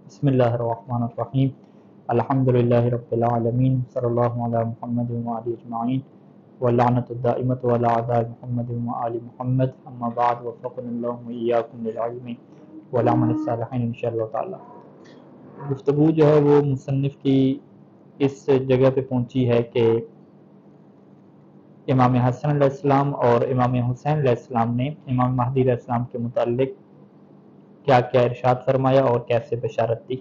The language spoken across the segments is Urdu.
بسم اللہ الرحمن الرحیم الحمدللہ رب العالمین صلی اللہ علی محمد وآلہ اجمعین واللعنۃ الدائمۃ علی اعداء محمد وآل محمد اما بعد وفقنا اللہ وإیاکم للعلم والعمل الصالحین انشاءاللہ تعالی۔ گفتگو جو ہے وہ مصنف کی اس جگہ پہ پہنچی ہے کہ امام حسن علیہ السلام اور امام حسین علیہ السلام نے امام مہدی علیہ السلام کے متعلق کیا کیا ارشاد فرمایا اور کیسے بشارت دی۔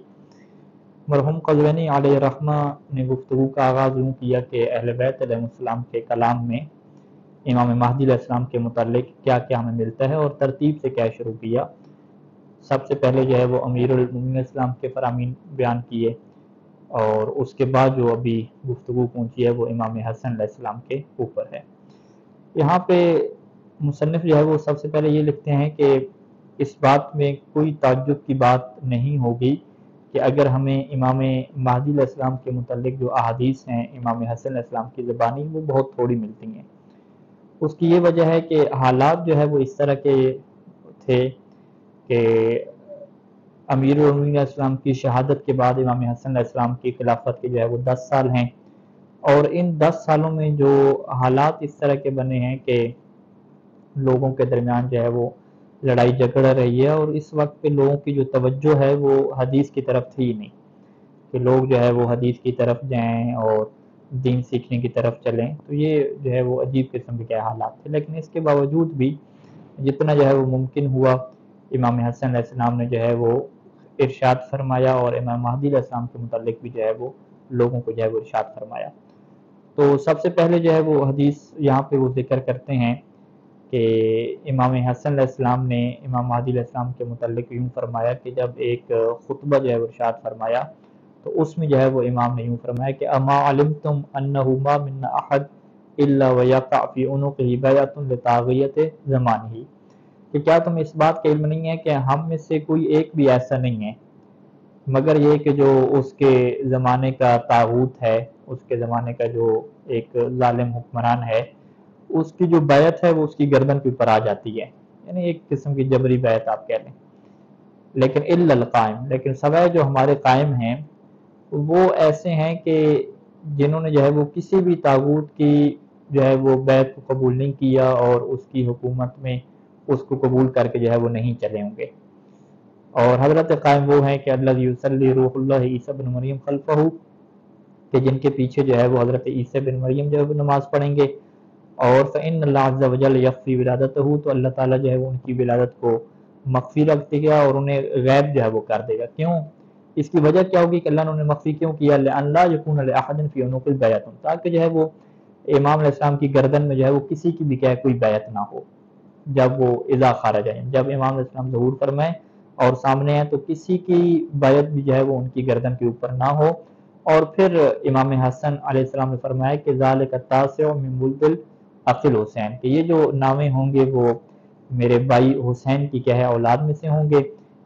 مرحوم قزوینی علیہ رحمہ نے گفتگو کا آغاز یوں کیا کہ اہل بیت علیہ السلام کے کلام میں امام مہدی علیہ السلام کے متعلق کیا کیا ہمیں ملتا ہے اور ترتیب سے کیا شروع کیا۔ سب سے پہلے جو ہے وہ امیر المومنین اسلام کے فرامین بیان کیے اور اس کے بعد جو ابھی گفتگو پہنچی ہے وہ امام حسن علیہ السلام کے اوپر ہے۔ یہاں پہ مصنف جو ہے وہ سب سے پہلے یہ لکھتے ہیں کہ اس بات میں کوئی تعجب کی بات نہیں ہوگی کہ اگر ہمیں امام مہدی علیہ السلام کے متعلق جو احادیث ہیں امام حسن علیہ السلام کی زبانی وہ بہت تھوڑی ملتی ہیں۔ اس کی یہ وجہ ہے کہ حالات جو ہے وہ اس طرح کے تھے کہ امیر المومنین علیہ السلام کی شہادت کے بعد امام حسن علیہ السلام کی خلافت کے جو ہے وہ 10 سال ہیں، اور ان 10 سالوں میں جو حالات اس طرح کے بنے ہیں کہ لوگوں کے درمیان جو ہے وہ لڑائی جھگڑ رہی ہے، اور اس وقت پہ لوگوں کی جو توجہ ہے وہ حدیث کی طرف تھی ہی نہیں کہ لوگ جو ہے وہ حدیث کی طرف جائیں اور دین سیکھنے کی طرف چلیں، تو یہ جو ہے وہ عجیب قسم کے حالات تھے۔ لیکن اس کے باوجود بھی جتنا جو ہے وہ ممکن ہوا امام حسن علیہ السلام نے جو ہے وہ ارشاد فرمایا اور امام مہدی علیہ السلام کے متعلق بھی جو ہے وہ لوگوں کو جو ہے وہ ارشاد فرمایا۔ تو سب سے پہلے جو ہے وہ حدیث یہاں پہ وہ ذکر کرتے ہیں کہ امام حسن علیہ السلام نے امام مہدی علیہ السلام کے متعلق یوں فرمایا کہ جب ایک خطبہ جو ہے وہ ارشاد فرمایا تو اس میں جو ہے وہ امام نے یوں فرمایا کہ اما علمتم انہ ما من احد الا ویقع فی عنقہ بیعۃ لطاغیۃ زمانہ، کہ کیا تمہیں اس بات کا علم نہیں ہے کہ ہم میں سے کوئی ایک بھی ایسا نہیں ہے مگر یہ کہ جو اس کے زمانے کا طاغوت ہے، اس کے زمانے کا جو ایک ظالم حکمران ہے، اس کی جو بیعت ہے وہ اس کی گردن کے اوپر آ جاتی ہے، یعنی ایک قسم کی جبری بیعت آپ کہہ لیں۔ لیکن الا القائم، لیکن سوائے جو ہمارے قائم ہیں وہ ایسے ہیں کہ جنہوں نے جو ہے وہ کسی بھی طاغوت کی جو ہے وہ بیعت کو قبول نہیں کیا اور اس کی حکومت میں اس کو قبول کر کے جو ہے وہ نہیں چلے ہوں گے۔ اور حضرت قائم وہ ہیں کہ الذی یصلی روح اللہ عیسی بن مریم خلفہ، کہ جن کے پیچھے جو ہے وہ حضرت عیسی بن مریم جو ہے وہ نماز پڑھیں گے، اور فإن اللہ عز وجل یخفی ولادتہ، تو اللہ تعالیٰ جو ہے وہ ان کی ولادت کو مخفی رکھ دے گا اور انہیں غیب جو ہے وہ کر دے گا۔ کیوں؟ اس کی وجہ کیا ہوگی کہ اللہ نے انہیں مخفی کیوں کیا؟ لأن لا یکون لأحد فی عنقہ بیعۃ، تاکہ جو ہے وہ امام علیہ السلام کی گردن میں جو ہے وہ کسی کی بھی کیا کوئی بیعت نہ ہو جب وہ اذا خرج آئیں، جب امام علیہ السلام ظہور فرمائیں اور سامنے ہیں تو کسی کی بیعت بھی جو ہے وہ ان کی گردن کے اوپر نہ ہو۔ اور پھر امام حسن علیہ السلام نے فرمایا کہ ذالک التاسع من ولد الاخ الحسین، کہ یہ جو نامے ہوں گے وہ میرے بھائی حسین کی کیا ہے اولاد میں سے ہوں گے۔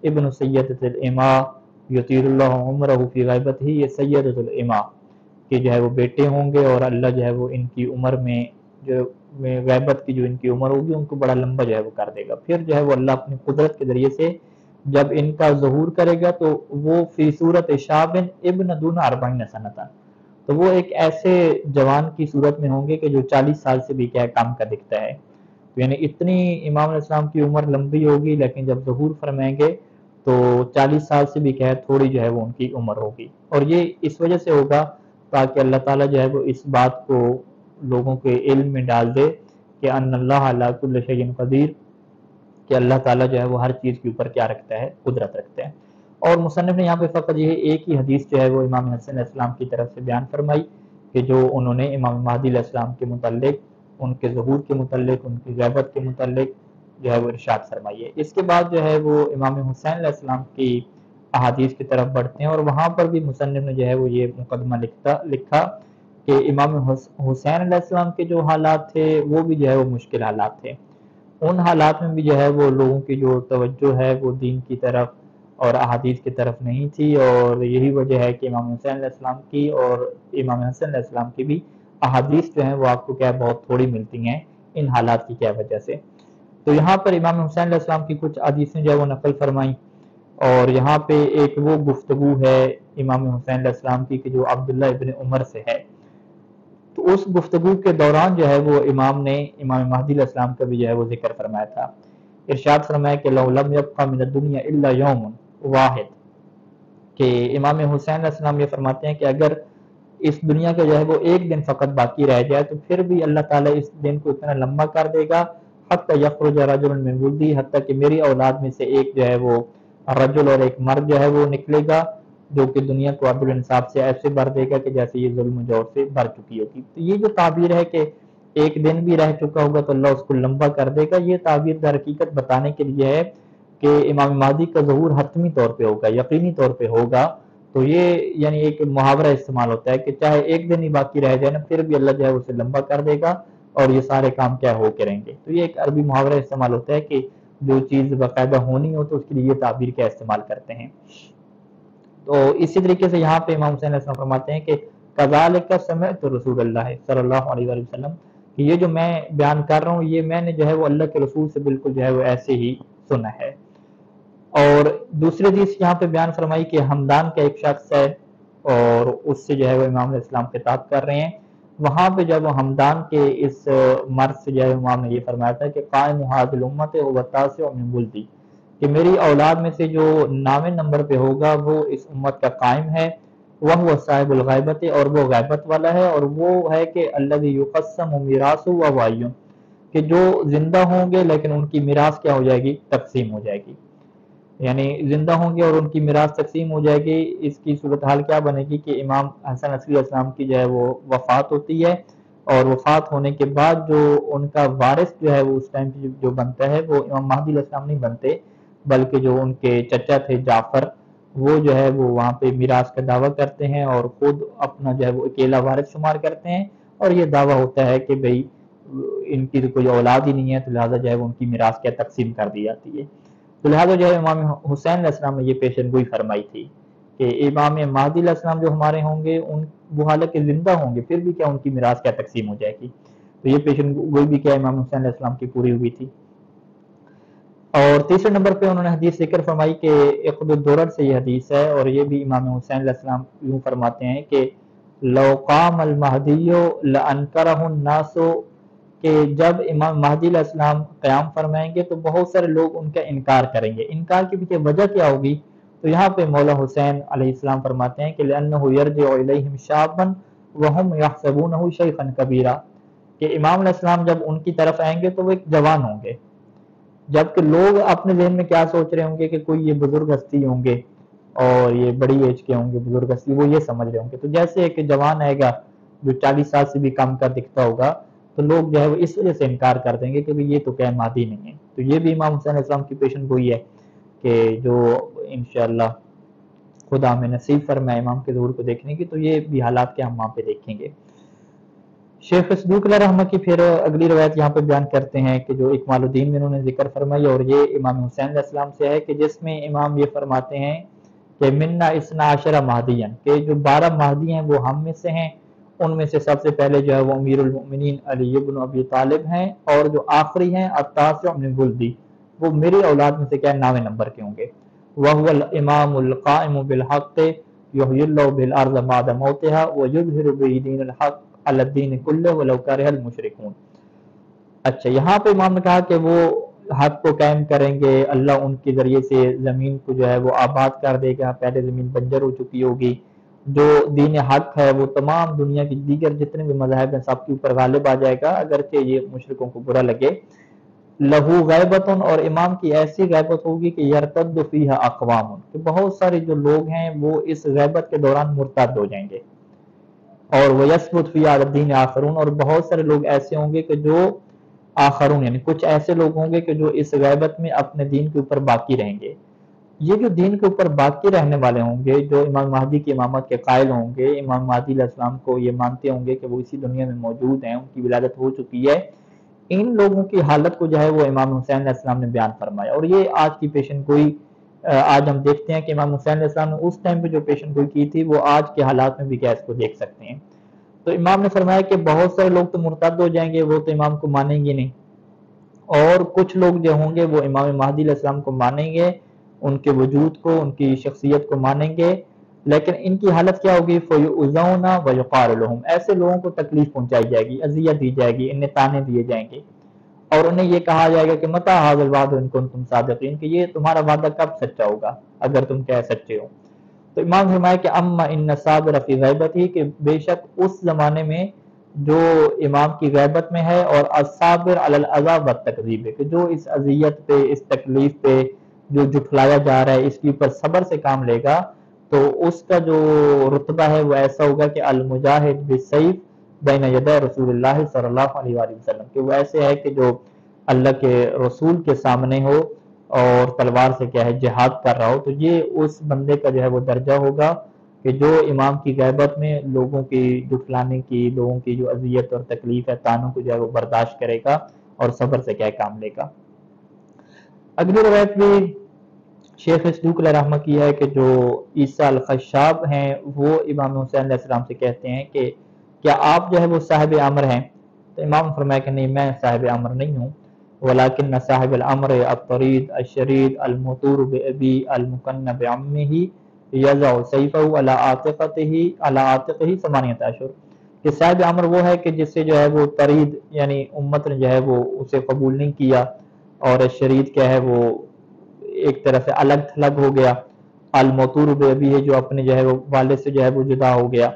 ابن سیدۃ الاماء یطیل اللہ عمرہ فی غیبتہ، یہ سیدۃ الاماء کہ جو ہے وہ بیٹے ہوں گے اور اللہ جو ہے وہ ان کی عمر میں جو غیبت کی جو ان کی عمر ہوگی ان کو بڑا لمبا جو ہے وہ کر دے گا۔ پھر جو ہے وہ اللہ اپنی قدرت کے ذریعے سے جب ان کا ظہور کرے گا تو وہ فی صورت شاب ابن دون 40 سنۃ، تو وہ ایک ایسے جوان کی صورت میں ہوں گے کہ جو 40 سال سے بھی کیا کم کا دکھتا ہے، یعنی اتنی امام علیہ السلام کی عمر لمبی ہوگی لیکن جب ظہور فرمائیں گے تو 40 سال سے بھی کیا تھوڑی جو ہے وہ ان کی عمر ہوگی۔ اور یہ اس وجہ سے ہوگا تاکہ اللہ تعالیٰ جو ہے وہ اس بات کو لوگوں کے علم میں ڈال دے کہ ان اللہ علی کل شیء قدیر، کہ اللہ تعالیٰ جو ہے وہ ہر چیز کے اوپر کیا رکھتا ہے، قدرت رکھتا ہے۔ اور مصنف نے یہاں پہ فقط یہ ایک ہی حدیث جو ہے وہ امام حسن علیہ السلام کی طرف سے بیان فرمائی کہ جو انہوں نے امام مہدی علیہ السلام کے متعلق، ان کے ظہور کے متعلق، ان کی غیبت کے متعلق جو ہے وہ ارشاد فرمائی ہے۔ اس کے بعد جو ہے وہ امام حسین علیہ السلام کی احادیث کی طرف بڑھتے ہیں، اور وہاں پر بھی مصنف نے جو ہے وہ یہ مقدمہ لکھا کہ امام حسین علیہ السلام کے جو حالات تھے وہ بھی جو ہے وہ مشکل حالات تھے۔ ان حالات میں بھی جو ہے وہ لوگوں کی جو توجہ ہے وہ دین کی طرف اور احادیث کی طرف نہیں تھی، اور یہی وجہ ہے کہ امام حسین علیہ السلام کی اور امام حسن علیہ السلام کی بھی احادیث جو ہیں وہ آپ کو کیا بہت تھوڑی ملتی ہیں ان حالات کی کیا وجہ سے۔ تو یہاں پر امام حسین علیہ السلام کی کچھ حدیثیں جو ہے وہ نقل فرمائیں، اور یہاں پہ ایک وہ گفتگو ہے امام حسین علیہ السلام کی کہ جو عبداللہ ابن عمر سے ہے، تو اس گفتگو کے دوران جو ہے وہ امام نے امام مہدی علیہ السلام کا بھی جو ہے وہ ذکر فرمایا تھا۔ ارشاد فرمایا کہ لو لم یبقى من الدنیا الا یوم واحد، کہ امام حسین علیہ السلام یہ فرماتے ہیں کہ اگر اس دنیا کا جو ہے وہ ایک دن فقط باقی رہ جائے تو پھر بھی اللہ تعالیٰ اس دن کو اتنا لمبا کر دے گا، حتی یخرج رجل من ولدی، حتیٰ کہ میری اولاد میں سے ایک جو ہے وہ رجل اور ایک مرد جو ہے وہ نکلے گا، جو کہ دنیا کو عدل انصاف سے ایسے بھر دے گا کہ جیسے یہ ظلم و جور سے بھر چکی ہوگی۔ تو یہ جو تعبیر ہے کہ ایک دن بھی رہ چکا ہوگا تو اللہ اس کو لمبا کر دے گا، یہ تعبیر در حقیقت بتانے کے لیے ہے کہ امام مہدی کا ظہور حتمی طور پہ ہوگا، یقینی طور پہ ہوگا۔ تو یہ یعنی ایک محاورہ استعمال ہوتا ہے کہ چاہے ایک دن ہی باقی رہ جائے نا، پھر بھی اللہ جو ہے اسے لمبا کر دے گا اور یہ سارے کام کیا ہو کے رہیں گے۔ تو یہ ایک عربی محاورہ استعمال ہوتا ہے کہ جو چیز باقاعدہ ہونی ہو تو اس کے لیے یہ تعبیر کیا استعمال کرتے ہیں۔ تو اسی طریقے سے یہاں پہ امام حسین علیہ السلام فرماتے ہیں کہ کذالک سمعت رسول اللہ صلی اللہ علیہ وآلہ وسلم، کہ یہ جو میں بیان کر رہا ہوں یہ میں نے جو ہے وہ اللہ کے رسول سے بالکل جو ہے وہ ایسے ہی سنا ہے۔ اور دوسری حدیث یہاں پہ بیان فرمائی کہ ہمدان کا ایک شخص ہے اور اس سے جو ہے وہ امام علیہ السلام خطاب کر رہے ہیں، وہاں پہ جب وہ ہمدان کے اس مرد سے جو ہے امام نے یہ فرمایا تھا کہ قائم هذه الامة هو التاسع من ولدی، کہ میری اولاد میں سے جو 9ویں نمبر پہ ہوگا وہ اس امت کا قائم ہے، وہ صاحب الغیبت، اور وہ غیبت والا ہے، اور وہ ہے کہ الذی یقسم میراثہ وهو حی، کہ جو زندہ ہوں گے لیکن ان کی میراث کیا ہو جائے گی؟ تقسیم ہو جائے گی، یعنی زندہ ہوں گے اور ان کی میراث تقسیم ہو جائے گی۔ اس کی صورتحال کیا بنے گی کہ امام حسن عصری علیہ السلام کی جو ہے وہ وفات ہوتی ہے، اور وفات ہونے کے بعد جو ان کا وارث جو ہے وہ اس ٹائم جو بنتا ہے وہ امام مہدی علیہ السلام نہیں بنتے، بلکہ جو ان کے چچا تھے جعفر، وہ جو ہے وہ وہاں پہ میراث کا دعویٰ کرتے ہیں اور خود اپنا جو ہے وہ اکیلا وارث شمار کرتے ہیں، اور یہ دعویٰ ہوتا ہے کہ بھئی ان کی تو کوئی اولاد ہی نہیں ہے، تو لہٰذا جو ہے وہ ان کی میراث کیا تقسیم کر دی جاتی ہے۔ تو لہٰذا جو ہے امام حسین علیہ السلام نے یہ پیشن گوئی فرمائی تھی کہ امام مہدی علیہ السلام جو ہمارے ہوں گے وہ حالانکہ زندہ ہوں گے پھر بھی کیا ان کی میراث کیا تقسیم ہو جائے گی۔ تو یہ پیشن گوئی بھی کیا امام حسین علیہ السلام کی پوری ہوئی تھی۔ اور تیسرے نمبر پہ انہوں نے حدیث ذکر فرمائی کہ عقد الدرر سے یہ حدیث ہے، اور یہ بھی امام حسین علیہ السلام یوں فرماتے ہیں کہ لو قام المہدی لانکرہ الناس، کہ جب امام مہدی علیہ السلام قیام فرمائیں گے تو بہت سارے لوگ ان کا انکار کریں گے۔ انکار کی پیچھے وجہ کیا ہوگی؟ تو یہاں پہ مولا حسین علیہ السلام فرماتے ہیں کہ لأنه يرجع إليهم شابا وهم يحسبونه شيخا كبيرا، کہ امام علیہ السلام جب ان کی طرف آئیں گے تو وہ ایک جوان ہوں گے، جبکہ لوگ اپنے ذہن میں کیا سوچ رہے ہوں گے کہ کوئی یہ بزرگ ہستی ہوں گے اور یہ بڑی ایج کے ہوں گے، بزرگ ہستی وہ یہ سمجھ رہے ہوں گے۔ تو جیسے ایک جوان آئے گا جو 40 سال سے بھی کم کا دکھتا ہوگا تو لوگ جو ہے وہ اس وجہ سے انکار کر دیں گے کہ یہ تو کیا مہدی نہیں ہے۔ تو یہ بھی امام حسین علیہ السلام کی پیشن گوئی ہے کہ جو انشاءاللہ خدا ہمیں نصیب فرمائے امام کے ظہور کو دیکھنے کی، تو یہ بھی حالات کے ہم وہاں پہ دیکھیں گے۔ شیخ صدوق علیہ رحمہ کی پھر اگلی روایت یہاں پہ بیان کرتے ہیں کہ جو اکمال الدین میں انہوں نے ذکر فرمائی، اور یہ امام حسین علیہ السلام سے ہے کہ جس میں امام یہ فرماتے ہیں کہ منا اسنا عشرہ مہدیاں، کہ جو 12 مہدی ہیں وہ ہم میں سے ہیں، ان میں سے سب سے پہلے جو ہے وہ امیر المؤمنین علی بن ابی طالب ہیں، اور جو آخری ہیں التاسع من ولدی، وہ میری اولاد میں سے کیا 9ویں نمبر کے ہوں گے۔ وهو الامام القائم بالحق یحیی اللہ بالارض بعد موتها ویظہر به دین الحق علی الدین کلہ ولو کرہ المشرکون۔ اچھا، یہاں پہ امام نے کہا کہ وہ حق کو قائم کریں گے، اللہ ان کے ذریعے سے زمین کو جو ہے وہ آباد کر دے گا، پہلے زمین بنجر ہو چکی ہوگی، جو دین حق ہے وہ تمام دنیا کی دیگر جتنے بھی مذاہب ہیں سب کے اوپر غالب آ جائے گا، اگرچہ یہ مشرکوں کو برا لگے۔ لہو غیبتن، اور امام کی ایسی غیبت ہوگی کہ یرتد فیہا اقوام، کہ بہت سارے جو لوگ ہیں وہ اس غیبت کے دوران مرتد ہو جائیں گے، اور ویثبت فیہا علی الدین آخرون، اور بہت سارے لوگ ایسے ہوں گے کہ جو آخرون یعنی کچھ ایسے لوگ ہوں گے کہ جو اس غیبت میں اپنے دین کے اوپر باقی رہیں گے۔ یہ جو دین کے اوپر باقی رہنے والے ہوں گے، جو امام مہدی کی امامت کے قائل ہوں گے، امام مہدی علیہ السلام کو یہ مانتے ہوں گے کہ وہ اسی دنیا میں موجود ہیں، ان کی ولادت ہو چکی ہے، ان لوگوں کی حالت کو جو ہے وہ امام حسین علیہ السلام نے بیان فرمایا۔ اور یہ آج کی پیشن گوئی آج ہم دیکھتے ہیں کہ امام حسین علیہ السلام نے اس ٹائم پہ جو پیشن گوئی کی تھی وہ آج کے حالات میں بھی کیا اس کو دیکھ سکتے ہیں۔ تو امام نے فرمایا کہ بہت سارے لوگ تو مرتد ہو جائیں گے، وہ تو امام کو مانیں گے نہیں، اور کچھ لوگ جو ہوں گے وہ امام مہدی علیہ السلام کو مانیں گے، ان کے وجود کو، ان کی شخصیت کو مانیں گے، لیکن ان کی حالت کیا ہوگی؟ فَيُؤْذَوْنَ وَيُقَالُ لَهُمْ، ایسے لوگوں کو تکلیف پہنچائی جائے گی، اذیت دی جائے گی، انہیں تانے دیے جائیں گے، اور انہیں یہ کہا جائے گا کہ متى هذا الوعد ان کنتم صادقین، کہ یہ تمہارا وعدہ کب سچا ہوگا اگر تم کہہ سچے ہو۔ تو امام فرمایا کہ اما ان الصابر فی غیبتہ، کہ بے شک اس زمانے میں جو امام کی غیبت میں ہے، اور الصابر علی الاذى والتکذیب، کہ جو اس اذیت پہ، اس تکلیف پہ جو جھٹلایا جا رہا ہے اس کے اوپر صبر سے کام لے گا، تو اس کا جو رتبہ ہے وہ ایسا ہوگا کہ المجاہد بالسیف بین یدی رسول اللہ صلی اللہ علیہ وآلہ وسلم، کہ وہ ایسے ہے کہ جو اللہ کے رسول کے سامنے ہو اور تلوار سے کیا ہے جہاد کر رہا ہو، تو یہ اس بندے کا جو ہے وہ درجہ ہوگا کہ جو امام کی غیبت میں لوگوں کی جھٹلانے کی، لوگوں کی جو اذیت اور تکلیف ہے، تانوں کو جو ہے وہ برداشت کرے گا اور صبر سے کیا ہے کام لے گا۔ اگلی روایت بھی شیخ صدوق علیہ رحمہ کی ہے کہ جو عیسیٰ الخشاب ہیں وہ امام حسین علیہ السلام سے کہتے ہیں کہ کیا آپ جو ہے وہ صاحب امر ہیں؟ تو امام نے فرمایا کہ نہیں، میں صاحب امر نہیں ہوں، ولیکن صاحب الامر الطرید الشرید المطور بابی المکن بعمہ یضع سیفہ علی عاتقہ ثمانیۃ اشہر، کہ صاحب امر وہ ہے کہ جس سے جو ہے وہ طرید یعنی امت نے جو ہے وہ اسے قبول نہیں کیا، اور شرید کیا ہے وہ ایک طرح سے الگ تھلگ ہو گیا، المطور بابی ہے جو اپنے جو ہے وہ والد سے جو ہے وہ جدا ہو گیا،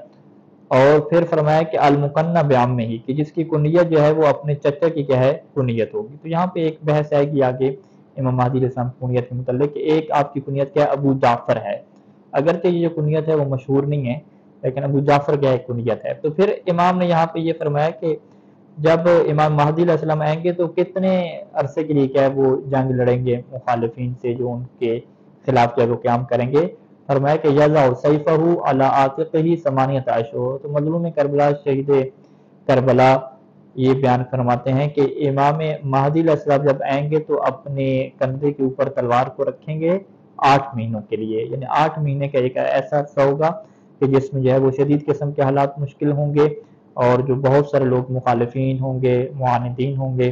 اور پھر فرمایا کہ المکنہ بعمہ ہی، کہ جس کی کنیت جو ہے وہ اپنے چچا کی کیا ہے کنیت ہوگی۔ تو یہاں پہ ایک بحث ہے کہ آگے امام مہدی علیہ السلام کی کنیت کے متعلق کہ ایک آپ کی کنیت کیا ہے؟ ابو جعفر ہے، اگرچہ یہ جو کنیت ہے وہ مشہور نہیں ہے، لیکن ابو جعفر کیا ہے کنیت ہے۔ تو پھر امام نے یہاں پہ یہ فرمایا کہ جب امام مہدی علیہ السلام آئیں گے تو کتنے عرصے کے لیے کیا ہے وہ جنگ لڑیں گے مخالفین سے جو ان کے خلاف کیا وہ قیام کریں گے؟ فرمایا کہ یضع سیفہ علی عاتقہ ثمانیۃ اشہر۔ تو مظلوم کربلا شہید کربلا یہ بیان فرماتے ہیں کہ امام مہدی علیہ السلام جب آئیں گے تو اپنے کندھے کے اوپر تلوار کو رکھیں گے 8 مہینوں کے لیے، یعنی 8 مہینے کا ایک ایسا عرصہ ہوگا کہ جس میں جو ہے وہ شدید قسم کے حالات مشکل ہوں گے، اور جو بہت سارے لوگ مخالفین ہوں گے، معاندین ہوں گے،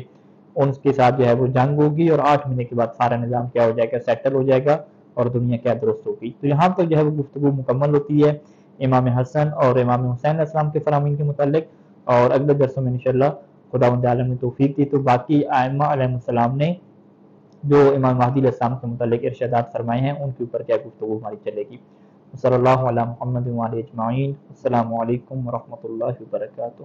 ان کے ساتھ جو ہے وہ جنگ ہوگی، اور 8 مہینے کے بعد سارا نظام کیا ہو جائے گا؟ سیٹل ہو جائے گا، اور دنیا کیا درست ہوگی۔ تو یہاں تک جو ہے وہ گفتگو مکمل ہوتی ہے امام حسن اور امام حسین علیہ السلام کے فرامین کے متعلق، اور اگلے درسوں میں انشاءاللہ خداوند عالم نے توفیق دی تو باقی ائمہ علیہ السلام نے جو امام مہدی علیہ السلام کے متعلق ارشادات فرمائے ہیں ان کے اوپر کیا گفتگو ہماری چلے گی۔ صلی اللہ علیہ محمد وعلیہ اجمعین۔ السلام علیکم ورحمۃ اللہ وبرکاتہ۔